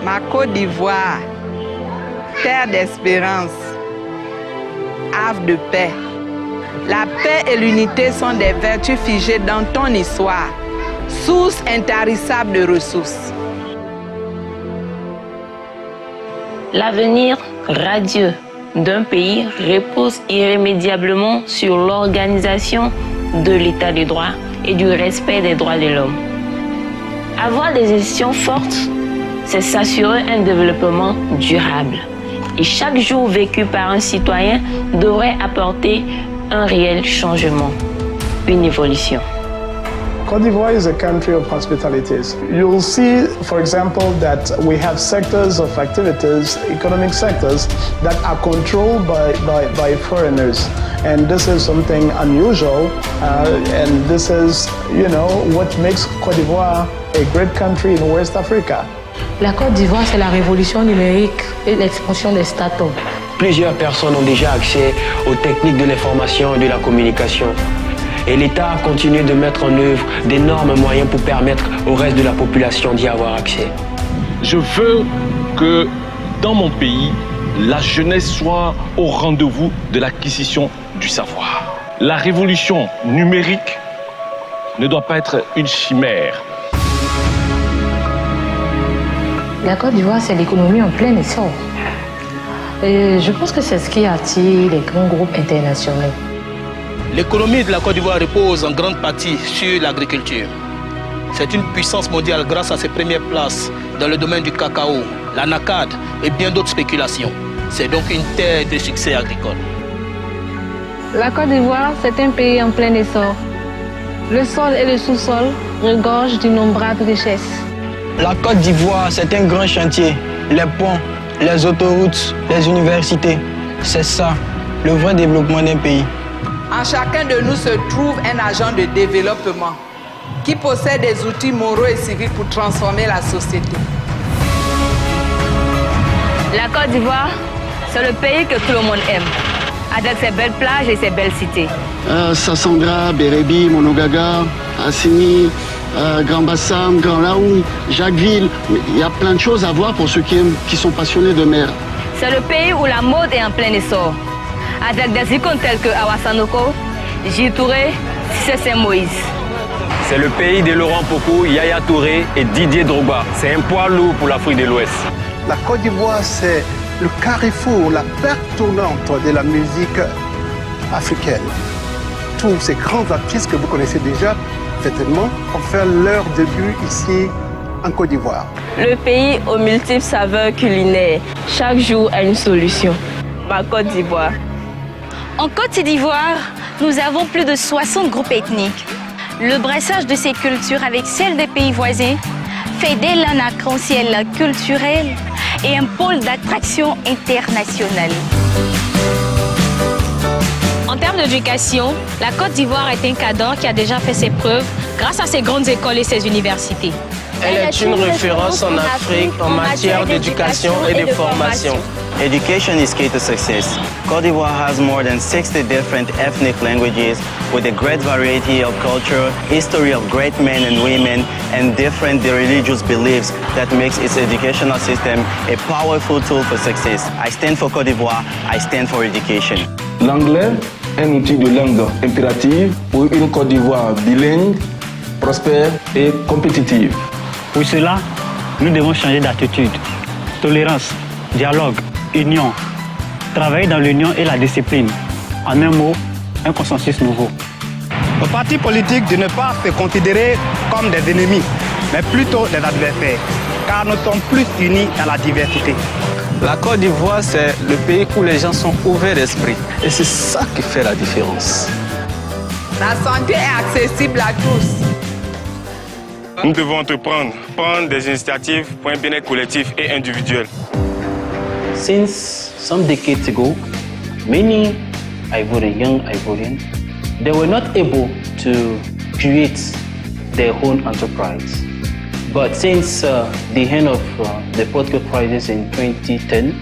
Ma Côte d'Ivoire, terre d'espérance, havre de paix. La paix et l'unité sont des vertus figées dans ton histoire, source intarissable de ressources. L'avenir radieux d'un pays repose irrémédiablement sur l'organisation de l'état de droit et du respect des droits de l'homme. Avoir des institutions fortes, c'est s'assurer un développement durable. Et chaque jour vécu par un citoyen devrait apporter un réel changement, une évolution. Côte d'Ivoire is a country of hospitalities. You'll see, for example, that we have sectors of activities, economic sectors, that are controlled by foreigners. And this is something unusual, and this is, what makes Côte d'Ivoire a great country in West Africa. La Côte d'Ivoire, c'est la révolution numérique et l'expansion des startups. Plusieurs personnes ont déjà accès aux techniques de l'information et de la communication. Et l'État continue de mettre en œuvre d'énormes moyens pour permettre au reste de la population d'y avoir accès. Je veux que dans mon pays, la jeunesse soit au rendez-vous de l'acquisition du savoir. La révolution numérique ne doit pas être une chimère. La Côte d'Ivoire, c'est l'économie en plein essor. Et je pense que c'est ce qui attire les grands groupes internationaux. L'économie de la Côte d'Ivoire repose en grande partie sur l'agriculture. C'est une puissance mondiale grâce à ses premières places dans le domaine du cacao, l'anacarde et bien d'autres spéculations. C'est donc une terre de succès agricole. La Côte d'Ivoire, c'est un pays en plein essor. Le sol et le sous-sol regorgent d'innombrables richesses. La Côte d'Ivoire, c'est un grand chantier. Les ponts, les autoroutes, les universités. C'est ça, le vrai développement d'un pays. En chacun de nous se trouve un agent de développement qui possède des outils moraux et civiques pour transformer la société. La Côte d'Ivoire, c'est le pays que tout le monde aime, avec ses belles plages et ses belles cités. Sassandra, Bérébi, Monogaga, Assini, Grand Bassam, Grand Laou, Jacquesville. Il y a plein de choses à voir pour ceux qui sont passionnés de mer. C'est le pays où la mode est en plein essor, avec des icônes telles que Awa Sanoko, J. Touré, Cissé Moïse. C'est le pays de Laurent Pocou, Yaya Touré et Didier Drogba. C'est un poids lourd pour l'Afrique de l'Ouest. La Côte d'Ivoire, c'est le carrefour, la plaque tournante de la musique africaine. Tous ces grands artistes que vous connaissez déjà, certainement, ont fait leur début ici en Côte d'Ivoire. Le pays aux multiples saveurs culinaires. Chaque jour a une solution. Ma Côte d'Ivoire. En Côte d'Ivoire, nous avons plus de 60 groupes ethniques. Le brassage de ces cultures avec celles des pays voisins fait d'elle un arc-en-ciel culturel et un pôle d'attraction internationale. En termes d'éducation, la Côte d'Ivoire est un cadre qui a déjà fait ses preuves grâce à ses grandes écoles et ses universités. Elle est une référence en Afrique en matière d'éducation et de formation. Education is key to success. Côte d'Ivoire has more than 60 different ethnic languages with a great variety of culture, history of great men and women, and different religious beliefs that makes its educational system a powerful tool for success. I stand for Côte d'Ivoire, I stand for education. L'anglais est un outil de langue impérative pour une Côte d'Ivoire bilingue, prospère et compétitive. Pour cela, nous devons changer d'attitude. Tolérance, dialogue, union. Travailler dans l'union et la discipline. En un mot, un consensus nouveau. Aux partis politiques de ne pas se considérer comme des ennemis, mais plutôt des adversaires, car nous sommes plus unis dans la diversité. La Côte d'Ivoire, c'est le pays où les gens sont ouverts d'esprit. Et c'est ça qui fait la différence. La santé est accessible à tous. Nous devons entreprendre, prendre des initiatives pour un bien-être collectif et individuel. Since some decades ago, many young Ivorians, they were not able to create their own enterprise. But since the end of the political crisis in 2010,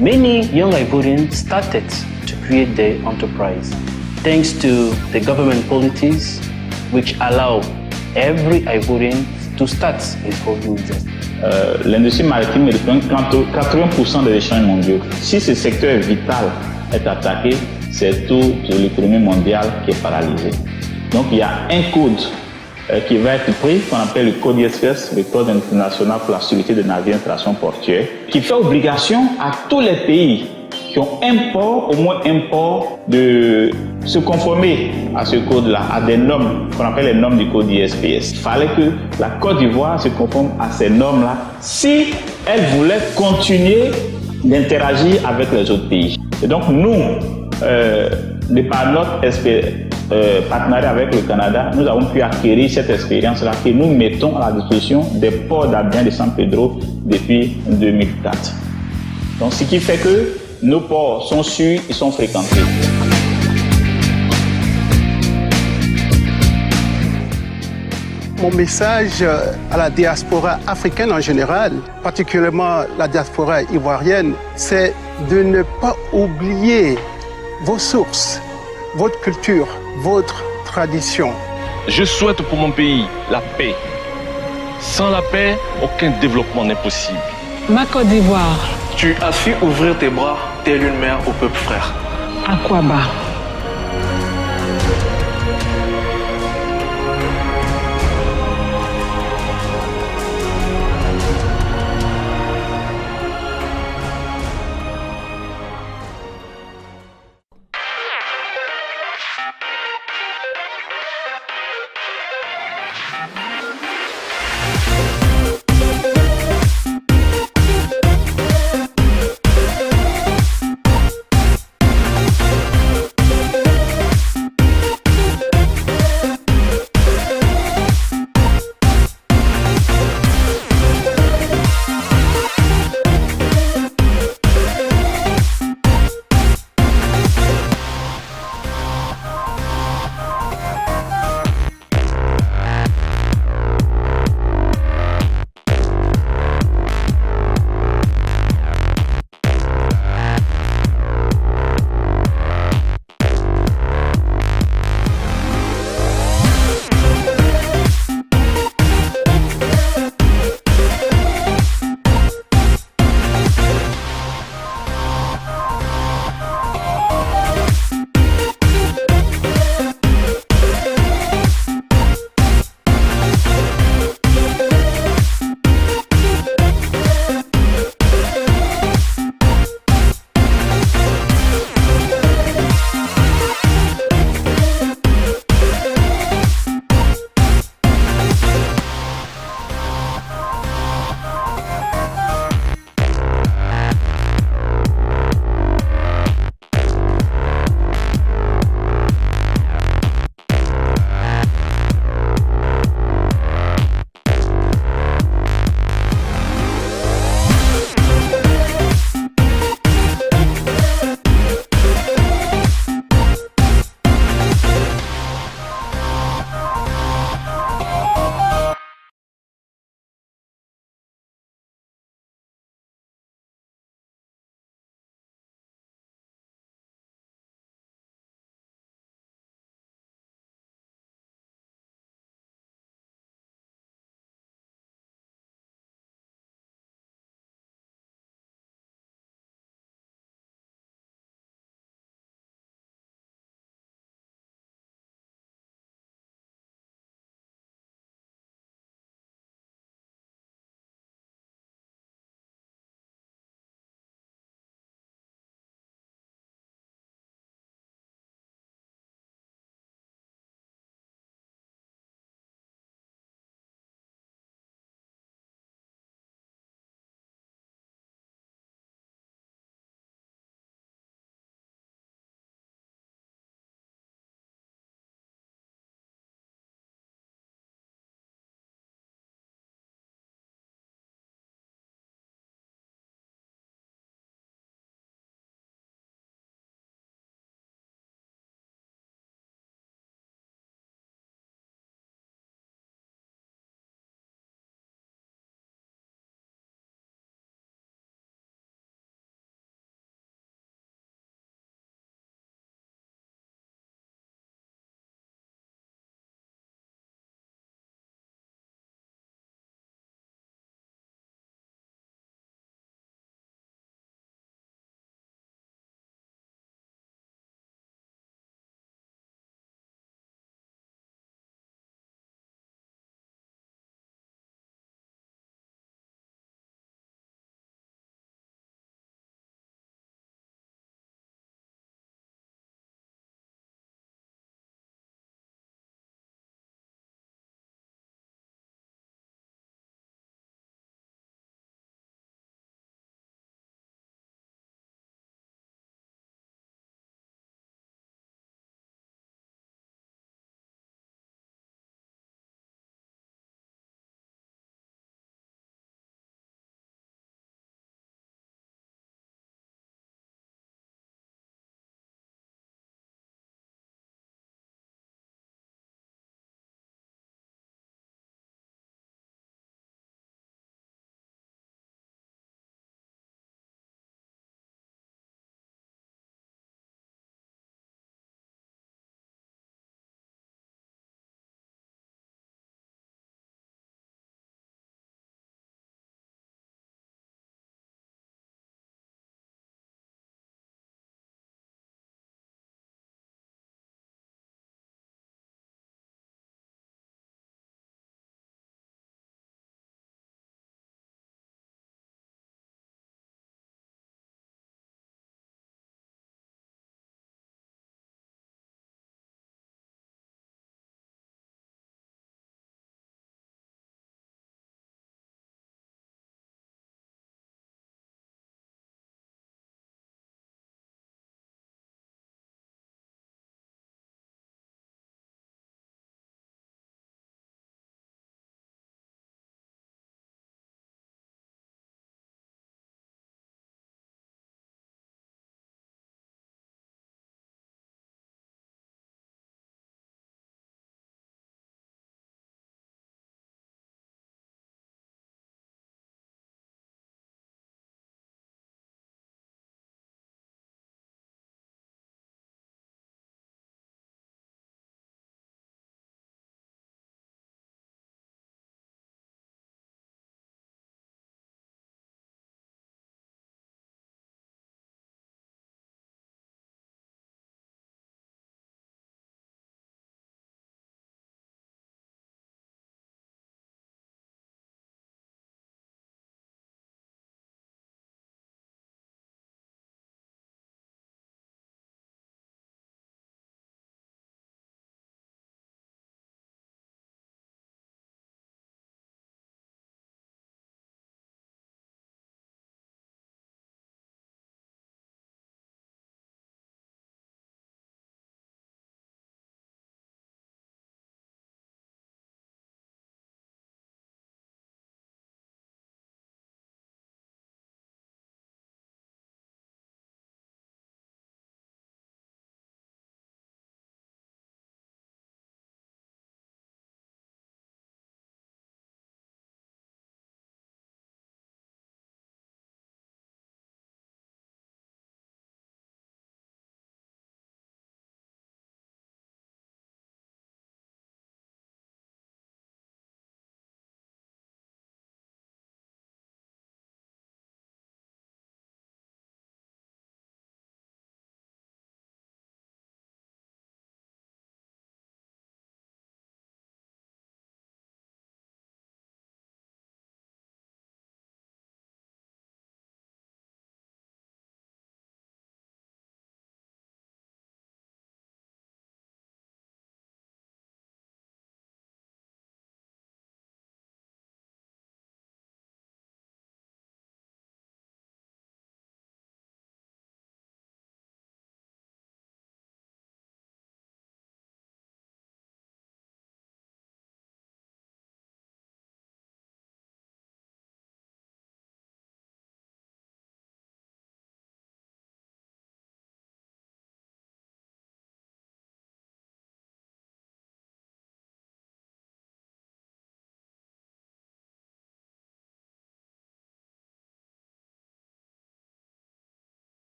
many young Ivorians started to create their enterprise, thanks to the government policies which allow every Ivorian to start his own business. l'industrie maritime représente 80% des échanges mondiaux. Si ce secteur vital est attaqué, c'est toute l'économie mondiale qui est paralysée. Donc il y a un code qui va être pris, qu'on appelle le code ISPS, le Code international pour la sécurité des navires en installation portuaire, qui fait obligation à tous les pays qui ont au moins import, de se conformer à ce code-là, à des normes qu'on appelle les normes du code ISPS. Il fallait que la Côte d'Ivoire se conforme à ces normes-là si elle voulait continuer d'interagir avec les autres pays. Et donc nous, de par notre partenariat avec le Canada, nous avons pu acquérir cette expérience-là que nous mettons à la disposition des ports d'Abidjan et de San Pedro depuis 2004. Donc ce qui fait que nos ports sont sûrs, ils sont fréquentés. Mon message à la diaspora africaine en général, particulièrement la diaspora ivoirienne, c'est de ne pas oublier vos sources, votre culture, votre tradition. Je souhaite pour mon pays la paix. Sans la paix, aucun développement n'est possible. Ma Côte d'Ivoire. Tu as su ouvrir tes bras telle une mère au peuple frère. Aquaba.